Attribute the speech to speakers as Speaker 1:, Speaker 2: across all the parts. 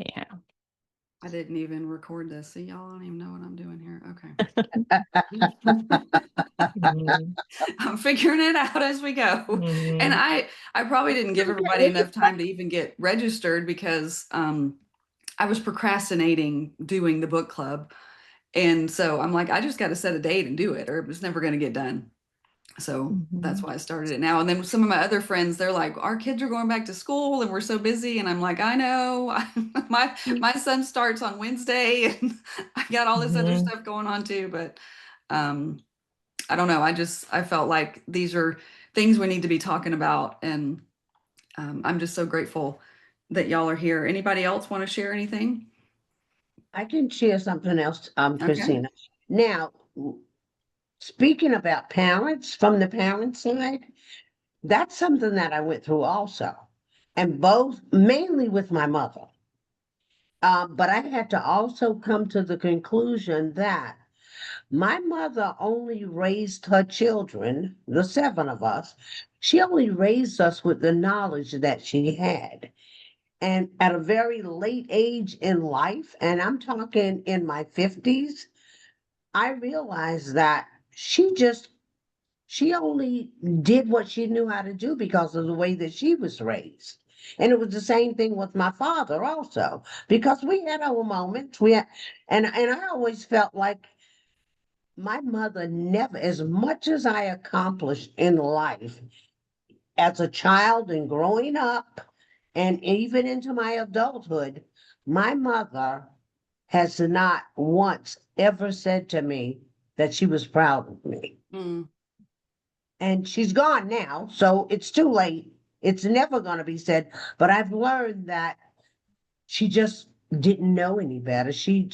Speaker 1: Yeah.
Speaker 2: I didn't even record this. See, y'all don't even know what I'm doing here. Okay.
Speaker 1: Mhm.
Speaker 2: I'm figuring it out as we go. And
Speaker 1: Mhm.
Speaker 2: I probably didn't give everybody
Speaker 3: Okay.
Speaker 2: enough time to even get registered because I was procrastinating doing the book club. And so I'm like, I just got to set a date and do it, or it's never going to get done. So that's
Speaker 1: Mhm.
Speaker 2: why I started it now. And then some of my other friends, they're like, our kids are going back to school and we're so busy. And I'm like, I know. My son starts on Wednesday and I got all this other
Speaker 1: Mhm.
Speaker 2: stuff going on too. But um, I don't know. I felt like these are things we need to be talking about. And I'm just so grateful that y'all are here. Anybody else want to share anything?
Speaker 3: I can share something else,
Speaker 2: Okay.
Speaker 3: Christina. Now, speaking about parents from the parent side, that's something that I went through also, and both mainly with my mother. But I had to also come to the conclusion that my mother only raised her children, the seven of us. She only raised us with the knowledge that she had. And at a very late age in life, and I'm talking in my 50s, I realized that she only did what she knew how to do because of the way that she was raised. And it was the same thing with my father also, because we had our moments. And I always felt like my mother never, as much as I accomplished in life as a child and growing up, and even into my adulthood, my mother has not once ever said to me that she was proud of me.
Speaker 2: Mm,
Speaker 3: And she's gone now, so it's too late. It's never going to be said. But I've learned that she just didn't know any better. She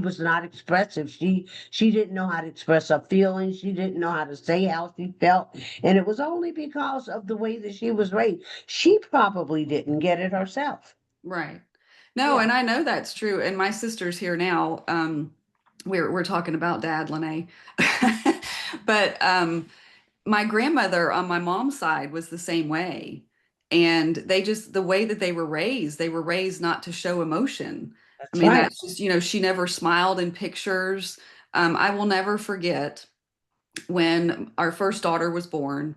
Speaker 3: was not expressive. She didn't know how to express her feelings. She didn't know how to say how she felt. And it was only because of the way that she was raised. She probably didn't get it herself.
Speaker 2: right. No,
Speaker 3: Yeah.
Speaker 2: and I know that's true. And my sister's here now. We're talking about Dad, Lene. But my grandmother on my mom's side was the same way. And the way that they were raised not to show emotion. I
Speaker 3: That's
Speaker 2: mean,
Speaker 3: right.
Speaker 2: that's just, she never smiled in pictures. I will never forget when our first daughter was born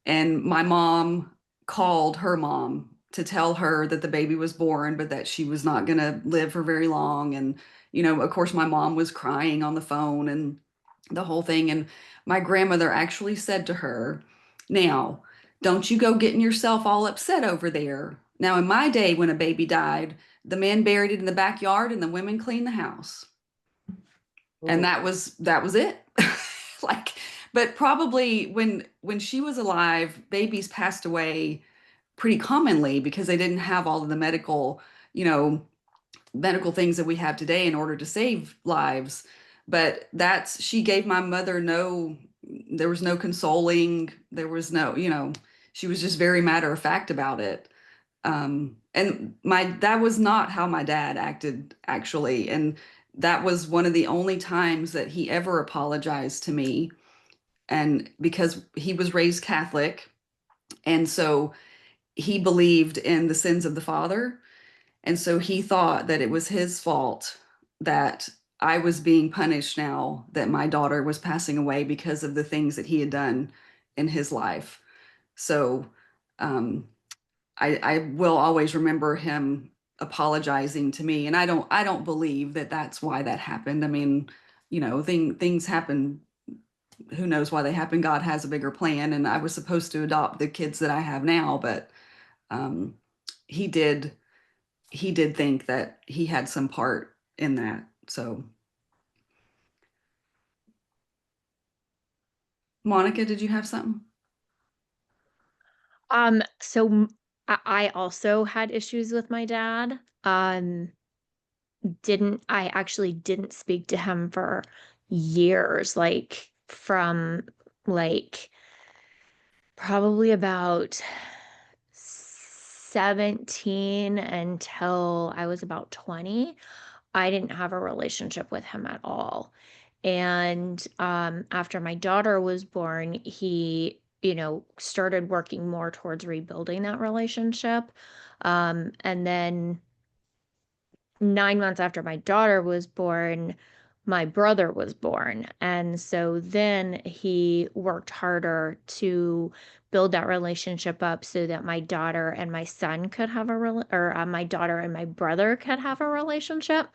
Speaker 2: and my mom called her mom to tell her that the baby was born, but that she was not going to live for very long. And, of course, my mom was crying on the phone and the whole thing. And my grandmother actually said to her, now, don't you go getting yourself all upset over there. Now, in my day, when a baby died, the men buried it in the backyard and the women cleaned the house. And
Speaker 3: Mm.
Speaker 2: that was it. Like, but probably when she was alive, babies passed away pretty commonly because they didn't have all of the you know, medical things that we have today in order to save lives. But she gave my mother there was no consoling. There was no, she was just very matter of fact about it. And that was not how my dad acted, actually. And that was one of the only times that he ever apologized to me. And because he was raised Catholic, and so he believed in the sins of the father. And so he thought that it was his fault that I was being punished now that my daughter was passing away because of the things that he had done in his life. So um, I will always remember him apologizing to me. And I don't believe that that's why that happened. I mean, things happen. Who knows why they happen? God has a bigger plan. And I was supposed to adopt the kids that I have now, but um, he did he did think that he had some part in that. So, Monica, did you have something?
Speaker 1: I also had issues with my dad. I actually didn't speak to him for years, like from like probably about 17 until I was about 20. I didn't have a relationship with him at all. And after my daughter was born, he, started working more towards rebuilding that relationship. And then 9 months after my daughter was born, my brother was born. And so then he worked harder to build that relationship up so that my daughter and my son could have my daughter and my brother could have a relationship.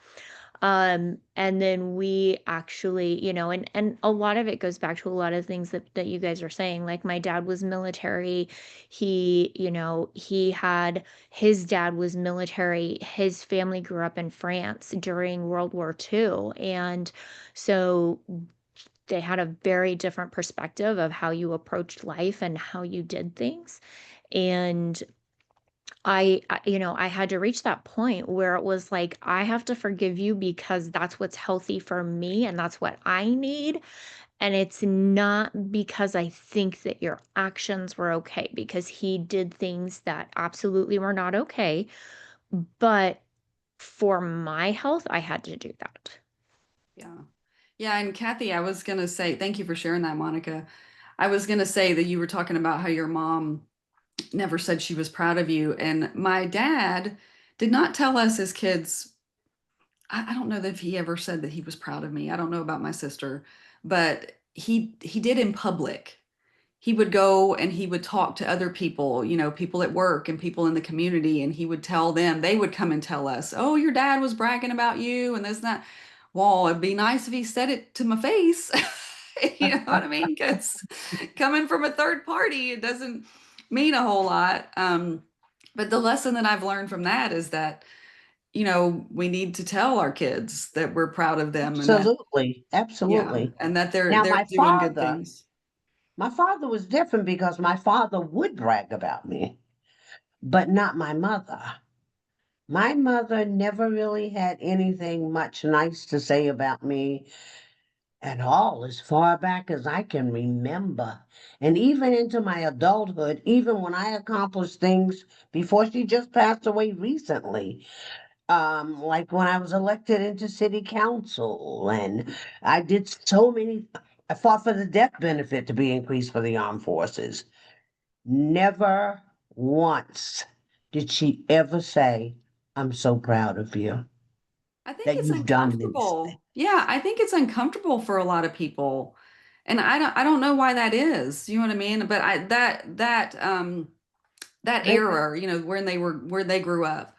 Speaker 1: And then we actually, and a lot of it goes back to a lot of things that you guys are saying. Like my dad was military. He had his dad was military. His family grew up in France during World War II. And so they had a very different perspective of how you approached life and how you did things. And I had to reach that point where it was like, I have to forgive you because that's what's healthy for me and that's what I need. And it's not because I think that your actions were okay, because he did things that absolutely were not okay. But for my health, I had to do that.
Speaker 2: Yeah. Yeah. And Kathy, I was going to say, thank you for sharing that, Monica. I was going to say that you were talking about how your mom never said she was proud of you. And my dad did not tell us as kids. I don't know that if he ever said that he was proud of me. I don't know about my sister, but he did in public. He would go and he would talk to other people, people at work and people in the community, and he would tell them, they would come and tell us, oh, your dad was bragging about you and this and that. Well, it'd be nice if he said it to my face. You know what I mean? Because coming from a third party, it doesn't mean a whole lot. But the lesson that I've learned from that is that, we need to tell our kids that we're proud of them and that,
Speaker 3: Absolutely,
Speaker 2: yeah,
Speaker 3: absolutely.
Speaker 2: and that they're
Speaker 3: Now,
Speaker 2: they're doing good things.
Speaker 3: my father was different because my father would brag about me, but not my mother. My mother never really had anything much nice to say about me at all, as far back as I can remember. And even into my adulthood, even when I accomplished things before she just passed away recently, like when I was elected into city council, and I did so many, I fought for the death benefit to be increased for the armed forces. Never once did she ever say, I'm so proud of you
Speaker 2: I think
Speaker 3: that
Speaker 2: it's
Speaker 3: you've done this.
Speaker 2: uncomfortable. Yeah, I think it's uncomfortable for a lot of people. And I don't know why that is. You know what I mean? But that
Speaker 3: I,
Speaker 2: era, when they grew up.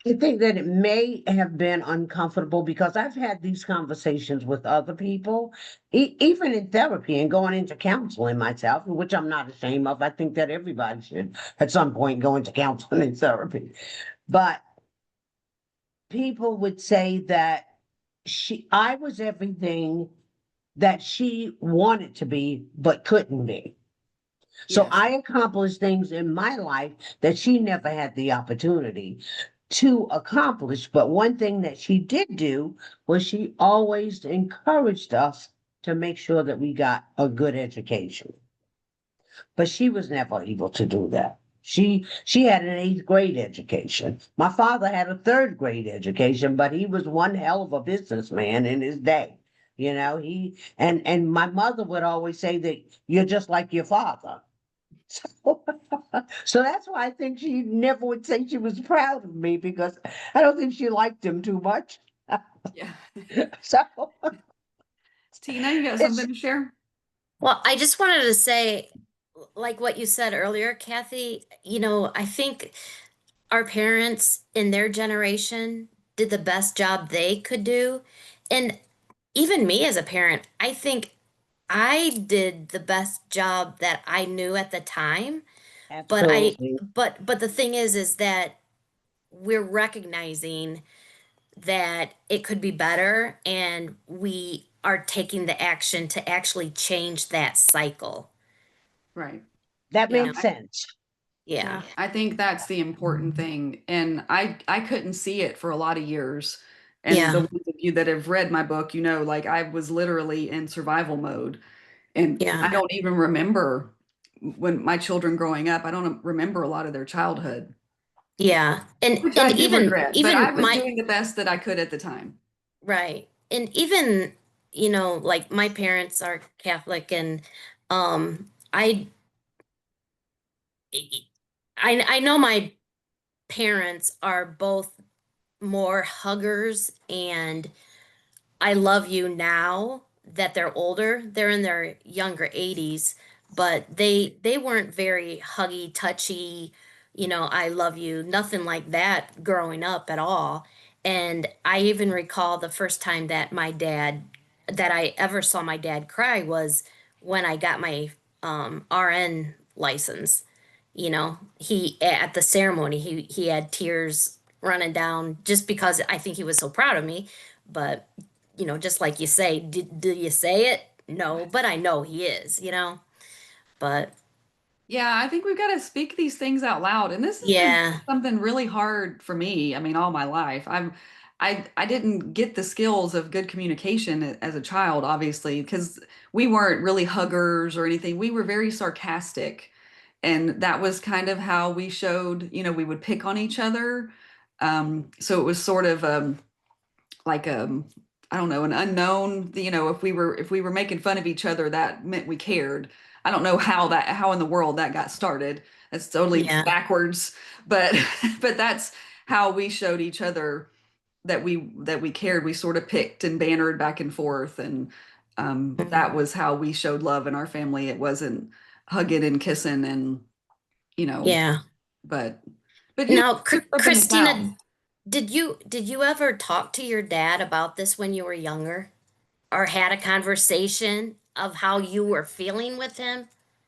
Speaker 3: I think that it may have been uncomfortable because I've had these conversations with other people, even in therapy and going into counseling myself, which I'm not ashamed of. I think that everybody should at some point go into counseling and therapy. But people would say that I was everything that she wanted to be, but couldn't be. So
Speaker 2: Yes.
Speaker 3: I accomplished things in my life that she never had the opportunity to accomplish. But one thing that she did do was she always encouraged us to make sure that we got a good education. But she was never able to do that. She had an eighth grade education. My father had a third grade education, but he was one hell of a businessman in his day. He and my mother would always say that you're just like your father. So, so that's why I think she never would say she was proud of me because I don't think she liked him too much.
Speaker 2: Yeah.
Speaker 3: So
Speaker 2: Tina, you got
Speaker 3: it's
Speaker 2: something to share?
Speaker 4: Well, I just wanted to say, like what you said earlier, Kathy, I think our parents in their generation did the best job they could do. And even me as a parent, I think I did the best job that I knew at the time. But I,
Speaker 3: absolutely.
Speaker 4: but the thing is that we're recognizing that it could be better and we are taking the action to actually change that cycle.
Speaker 2: Right.
Speaker 3: That
Speaker 2: Yeah.
Speaker 3: makes sense.
Speaker 4: Yeah.
Speaker 2: Yeah, I think that's the important thing. And I couldn't see it for a lot of years. And the
Speaker 4: Yeah.
Speaker 2: ones of you that have read my book, like I was literally in survival mode. And I
Speaker 4: Yeah.
Speaker 2: don't even remember when my children growing up, I don't remember a lot of their childhood,
Speaker 4: Yeah. And
Speaker 2: which I
Speaker 4: and
Speaker 2: do
Speaker 4: even
Speaker 2: regret, but I
Speaker 4: even
Speaker 2: was
Speaker 4: my
Speaker 2: doing the best that I could at the time.
Speaker 4: right. And even, like my parents are Catholic and I know my parents are both more huggers and I love you now that they're older. They're in their younger 80s, but they weren't very huggy, touchy, I love you, nothing like that growing up at all. And I even recall the first time that I ever saw my dad cry was when I got my RN license. He at the ceremony he had tears running down just because I think he was so proud of me. But just like you say, do you say it? No, but I know he is. But
Speaker 2: Yeah, I think we've got to speak these things out loud. And this has been
Speaker 4: yeah,
Speaker 2: something really hard for me. I mean, all my life. I didn't get the skills of good communication as a child, obviously, because we weren't really huggers or anything. We were very sarcastic. And that was kind of how we showed, we would pick on each other. So it was sort of like I don't know, an unknown, if we were making fun of each other, that meant we cared. I don't know how in the world that got started. That's totally
Speaker 4: yeah,
Speaker 2: backwards, but but that's how we showed each other that we cared. We sort of picked and bantered back and forth, and that
Speaker 4: mhm,
Speaker 2: was how we showed love in our family. It wasn't hugging and kissing and you know,
Speaker 4: yeah.
Speaker 2: but but
Speaker 4: Now,
Speaker 2: you're up in the South.
Speaker 4: Christina, did you ever talk to your dad about this when you were younger, or had a conversation of how you were feeling with him?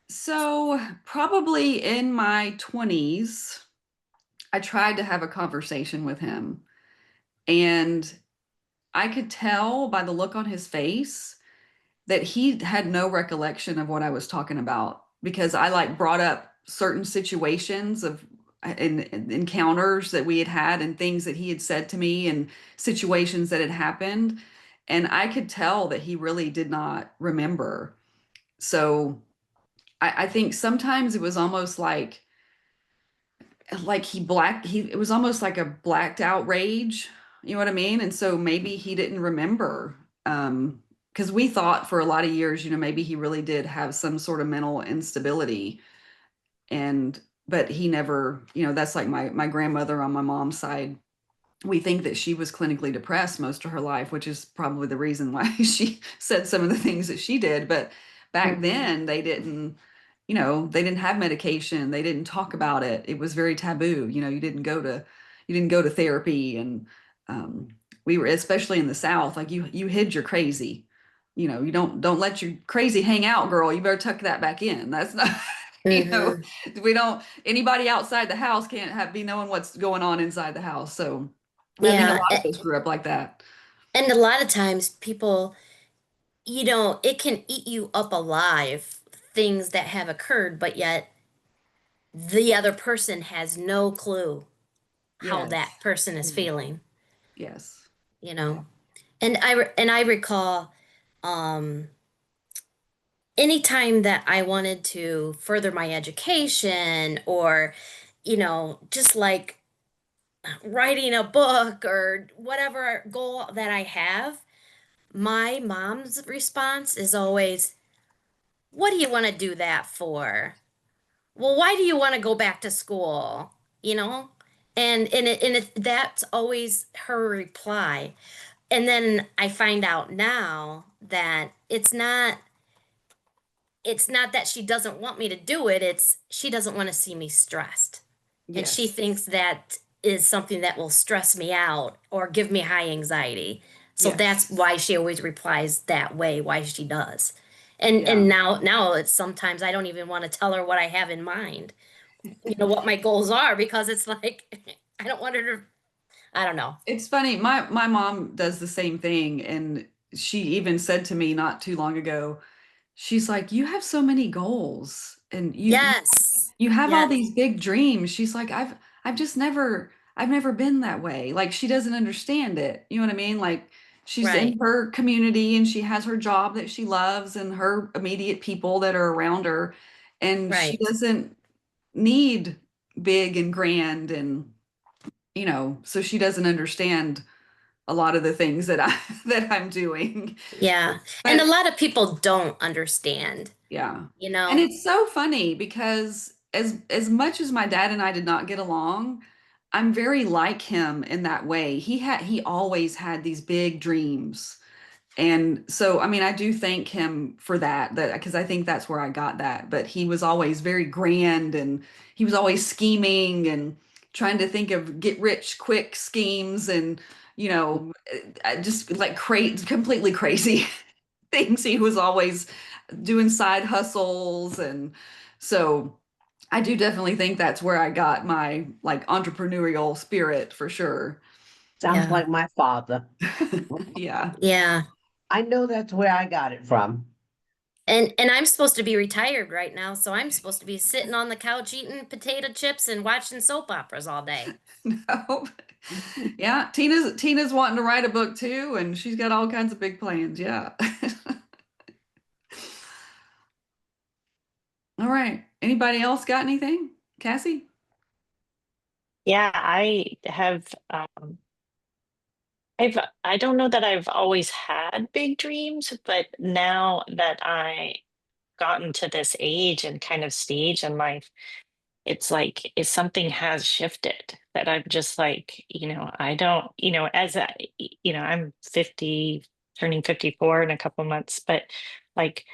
Speaker 2: So probably in my 20s, I tried to have a conversation with him, and I could tell by the look on his face that he had no recollection of what I was talking about because I like brought up certain situations of in encounters that we had had and things that he had said to me and situations that had happened, and I could tell that he really did not remember. So I think sometimes it was almost like he it was almost like a blacked out rage, you know what I mean? And so maybe he didn't remember, because we thought for a lot of years, maybe he really did have some sort of mental instability. And but he never, that's like my grandmother on my mom's side. We think that she was clinically depressed most of her life, which is probably the reason why she said some of the things that she did. But back
Speaker 4: Mhm.
Speaker 2: then, they didn't have medication. They didn't talk about it. It was very taboo. You didn't go to therapy, and um, we were, especially in the South, like you hid your crazy. You don't let your crazy hang out, girl. You better tuck that back in. That's not. You know,
Speaker 4: Mhm.
Speaker 2: we don't. Anybody outside the house can't be knowing what's going on inside the house. So. I think a
Speaker 4: Yeah,
Speaker 2: lot of us grew up like that.
Speaker 4: and a lot of times people, it can eat you up alive, things that have occurred, but yet the other person has no clue how that
Speaker 2: Yes.
Speaker 4: person is
Speaker 2: Mhm.
Speaker 4: feeling,
Speaker 2: Yes.
Speaker 4: you
Speaker 2: Yeah.
Speaker 4: know. And I recall um anytime that I wanted to further my education or just like writing a book or whatever goal that I have, my mom's response is always, "What do you want to do that for? Well, why do you want to go back to school?" You know? That's always her reply. And then I find out now that it's not that she doesn't want me to do it, it's she doesn't want to see me stressed. And she
Speaker 2: Yes.
Speaker 4: thinks that is something that will stress me out or give me high anxiety. So that's
Speaker 2: Yes.
Speaker 4: why she always replies that way, why she does. And
Speaker 2: Yeah.
Speaker 4: now it's sometimes I don't even want to tell her what I have in mind, what my goals are, because it's like I don't want her to, I don't know.
Speaker 2: It's funny. My mom does the same thing, and she even said to me not too long ago, she's like, "You have so many goals, and
Speaker 4: Yes.
Speaker 2: you have all
Speaker 4: Yes.
Speaker 2: these big dreams." She's like, I've never been that way. Like she doesn't understand it. You know what I mean? Like she's in
Speaker 4: Right.
Speaker 2: her community and she has her job that she loves and her immediate people that are around her, and she
Speaker 4: Right.
Speaker 2: doesn't need big and grand, and so she doesn't understand a lot of the things that I that I'm doing.
Speaker 4: Yeah. And a
Speaker 2: But
Speaker 4: lot of people don't understand,
Speaker 2: yeah.
Speaker 4: you
Speaker 2: And
Speaker 4: know?
Speaker 2: it's so funny because as much as my dad and I did not get along, I'm very like him in that way. He always had these big dreams. And so, I mean, I do thank him for that because I think that's where I got that. But he was always very grand, and he was always scheming and trying to think of get rich quick schemes, and, just like completely crazy things. He was always doing side hustles. And so I do definitely think that's where I got my like entrepreneurial spirit for sure.
Speaker 3: Sounds
Speaker 4: Yeah.
Speaker 3: like my father.
Speaker 2: Yeah.
Speaker 4: Yeah.
Speaker 3: I know that's where I got it from.
Speaker 4: And I'm supposed to be retired right now, so I'm supposed to be sitting on the couch eating potato chips and watching soap operas all day.
Speaker 2: No. Yeah, Tina's wanting to write a book too, and she's got all kinds of big plans. Yeah. All right. Anybody else got anything? Cassie?
Speaker 5: Yeah, I have I don't know that I've always had big dreams, but now that I gotten to this age and kind of stage in life, it's like if something has shifted that I'm just like, I don't, I'm 50, turning 54 in a couple months, but like,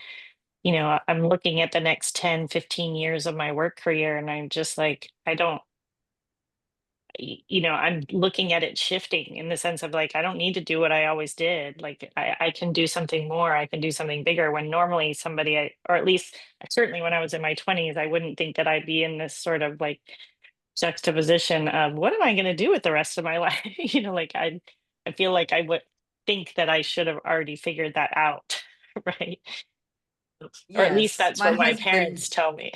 Speaker 5: I'm looking at the next 10, 15 years of my work career and I'm just like, I don't I'm looking at it shifting in the sense of like, I don't need to do what I always did. Like, I can do something more. I can do something bigger when normally or at least certainly when I was in my 20s, I wouldn't think that I'd be in this sort of like juxtaposition of what am I going to do with the rest of my life? Like I feel like I would think that I should have already figured that out. Right. Or at least
Speaker 2: Yes,
Speaker 5: that's
Speaker 2: my
Speaker 5: what my
Speaker 2: husband.
Speaker 5: parents tell me.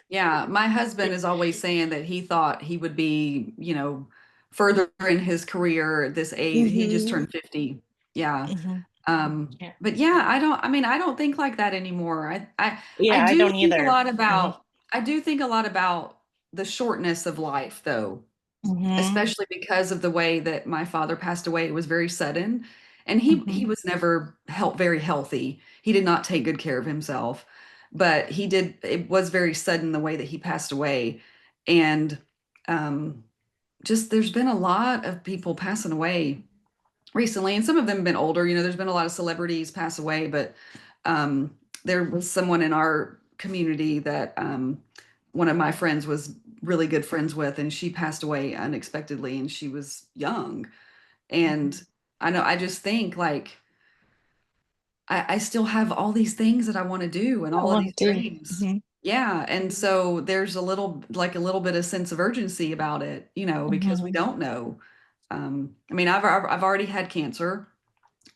Speaker 2: Yeah, my husband is always saying that he thought he would be, further in his career at this age. He just
Speaker 5: Hmm.
Speaker 2: turned 50. Yeah.
Speaker 5: Hmm. Yeah.
Speaker 2: But yeah, I don't think like that anymore. I
Speaker 5: Yeah, I
Speaker 2: do
Speaker 5: don't
Speaker 2: think a
Speaker 5: either.
Speaker 2: lot
Speaker 5: Hmm.
Speaker 2: about I do think a lot about the shortness of life though,
Speaker 5: Hmm.
Speaker 2: especially because of the way that my father passed away. It was very sudden, and he
Speaker 5: Hmm.
Speaker 2: was never very healthy. He did not take good care of himself, but it was very sudden the way that he passed away. And um just there's been a lot of people passing away recently, and some of them have been older. There's been a lot of celebrities pass away, but um, there was someone in our community that one of my friends was really good friends with, and she passed away unexpectedly, and she was young. And I just think like I still have all these things that I want to do and
Speaker 5: I
Speaker 2: all of
Speaker 5: want
Speaker 2: these
Speaker 5: to do.
Speaker 2: dreams.
Speaker 5: Hmm.
Speaker 2: Yeah. And so there's a little bit of sense of urgency about it, because we
Speaker 5: Hmm.
Speaker 2: don't know. I mean, I've already had cancer,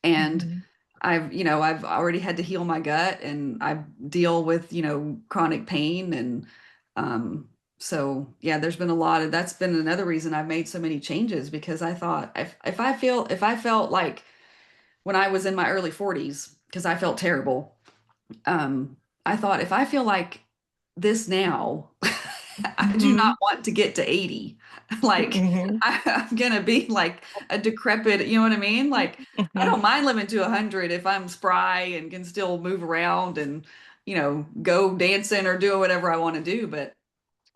Speaker 2: and
Speaker 5: Hmm.
Speaker 2: I've already had to heal my gut, and I deal with, chronic pain. And so yeah, there's been that's been another reason I've made so many changes, because I thought if I felt like when I was in my early 40s, because I felt terrible, um, I thought if I feel like this now, I do not
Speaker 5: Hmm.
Speaker 2: want to get to 80. Like
Speaker 5: Hmm.
Speaker 2: I'm gonna be like a decrepit, you know what I mean? Like I
Speaker 5: Hmm.
Speaker 2: don't mind living to 100 if I'm spry and can still move around and, go dancing or doing whatever I want to do. But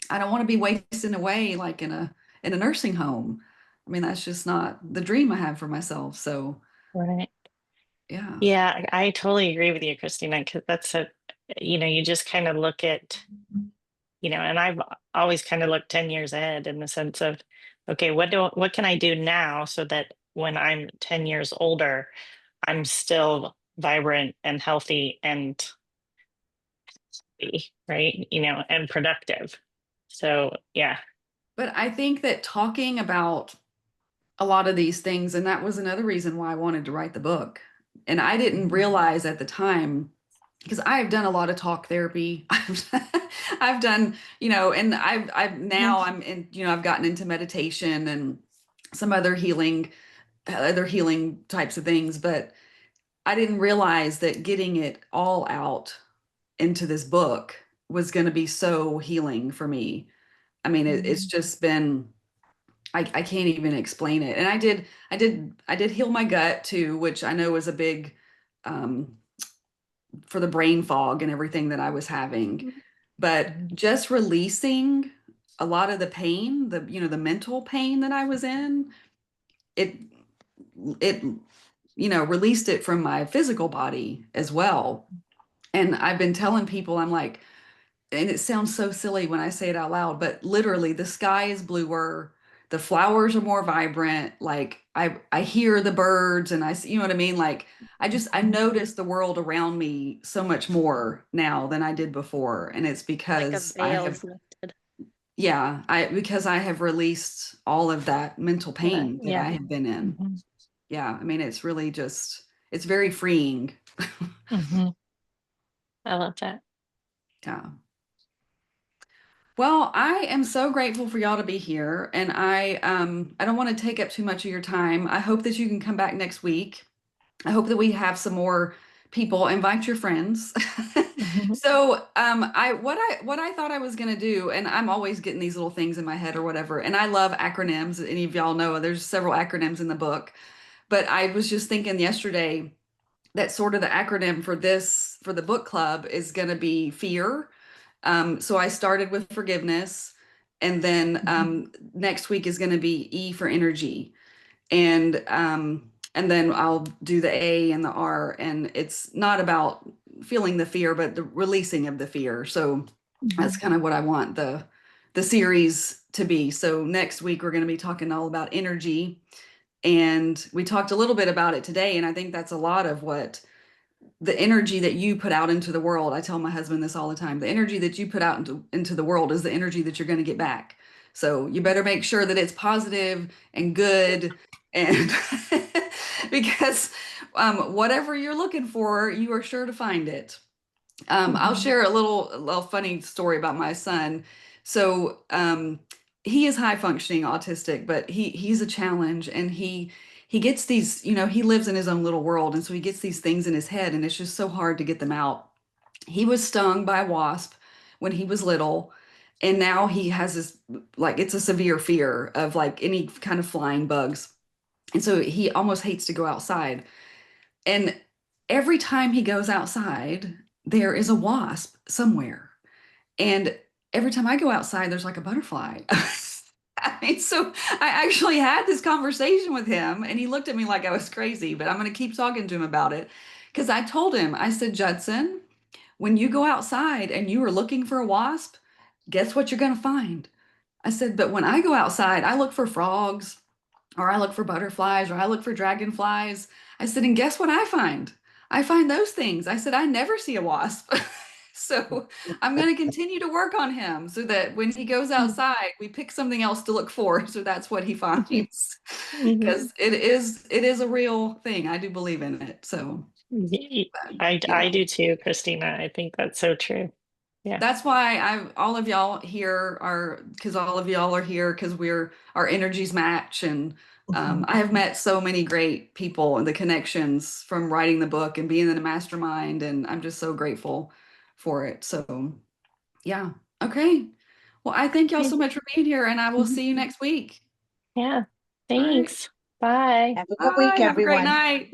Speaker 2: I don't want to be wasting away like in a nursing home. I mean, that's just not the dream I have for myself. So
Speaker 5: Right.
Speaker 2: yeah.
Speaker 5: Yeah, I totally agree with you, Christina, because you just kind of look at, and I've always kind of looked 10 years ahead in the sense of, okay, what can I do now so that when I'm 10 years older, I'm still vibrant and healthy and right, and productive. So yeah.
Speaker 2: But I think that talking about a lot of these things, and that was another reason why I wanted to write the book. And I didn't realize at the time, because I've done a lot of talk therapy. I've done, and now I'm in, I've gotten into meditation and some other healing types of things, but I didn't realize that getting it all out into this book was going to be so healing for me. I mean, it's
Speaker 5: Mhm.
Speaker 2: just been I can't even explain it. And I did heal my gut too, which I know was a big um, for the brain fog and everything that I was having. But
Speaker 5: Mhm.
Speaker 2: just releasing a lot of the pain, the mental pain that I was in, it it released it from my physical body as well. And I've been telling people, I'm like, and it sounds so silly when I say it out loud, but literally the sky is bluer, the flowers are more vibrant. Like I hear the birds and you know what I mean? Like I notice the world around me so much more now than I did before. And it's
Speaker 1: Like a
Speaker 2: because
Speaker 1: veil's lifted.
Speaker 2: because I have released all of that mental
Speaker 5: Yeah.
Speaker 2: pain that I
Speaker 5: Yeah.
Speaker 2: have been in.
Speaker 5: Hmm.
Speaker 2: Yeah. I mean, it's really it's very freeing.
Speaker 5: Hmm. I love that.
Speaker 2: Yeah. Well, I am so grateful for y'all to be here, and I don't want to take up too much of your time. I hope that you can come back next week. I hope that we have some more people. Invite your friends.
Speaker 5: Hmm.
Speaker 2: So, what I thought I was gonna do, and I'm always getting these little things in my head or whatever, and I love acronyms. Any of y'all know there's several acronyms in the book, but I was just thinking yesterday that sort of the acronym for the book club is gonna be FEAR. So I started with forgiveness, and then next week is going to be E for energy, and then I'll do the A and the R, and it's not about feeling the fear, but the releasing of the fear. So that's
Speaker 5: Hmm.
Speaker 2: kind of what I want the series to be. So next week we're going to be talking all about energy, and we talked a little bit about it today, and I think that's a lot of what the energy that you put out into the world. I tell my husband this all the time. The energy that you put out into the world is the energy that you're going to get back. So you better make sure that it's positive and good, and because whatever you're looking for, you are sure to find it. I'll
Speaker 5: Hmm.
Speaker 2: share a little funny story about my son. So he is high functioning autistic, but he's a challenge, and he gets these, he lives in his own little world, and so he gets these things in his head, and it's just so hard to get them out. He was stung by a wasp when he was little, and now he has this, like, it's a severe fear of like any kind of flying bugs. And so he almost hates to go outside. And every time he goes outside, there is a wasp somewhere. And every time I go outside, there's like a butterfly. I mean, so I actually had this conversation with him, and he looked at me like I was crazy, but I'm going to keep talking to him about it. Because I told him, I said, Judson, when you go outside and you are looking for a wasp, guess what you're going to find? I said, but when I go outside, I look for frogs, or I look for butterflies, or I look for dragonflies. I said, and guess what I find? I find those things. I said, I never see a wasp. So I'm going to continue to work on him so that when he goes outside, we pick something else to look for. So that's what he finds,
Speaker 5: Hmm.
Speaker 2: because it is a real thing. I do believe in it. So
Speaker 5: I
Speaker 2: yeah.
Speaker 5: do too, Christina. I think that's so true. Yeah.
Speaker 2: That's why all of y'all here are, because all of y'all are here because our energies match. And I have met so many great people and the connections from writing the book and being in a mastermind, and I'm just so grateful for it. So yeah. Okay. Well, I thank y'all so much for being here, and I will see you next week.
Speaker 5: Yeah.
Speaker 2: All right.
Speaker 5: Thanks. Bye.
Speaker 3: Have a good week,
Speaker 2: Bye. Have a great
Speaker 3: everyone.
Speaker 2: night.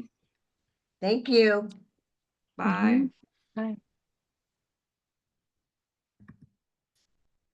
Speaker 3: Thank you.
Speaker 2: Bye.
Speaker 5: Hmm. Bye.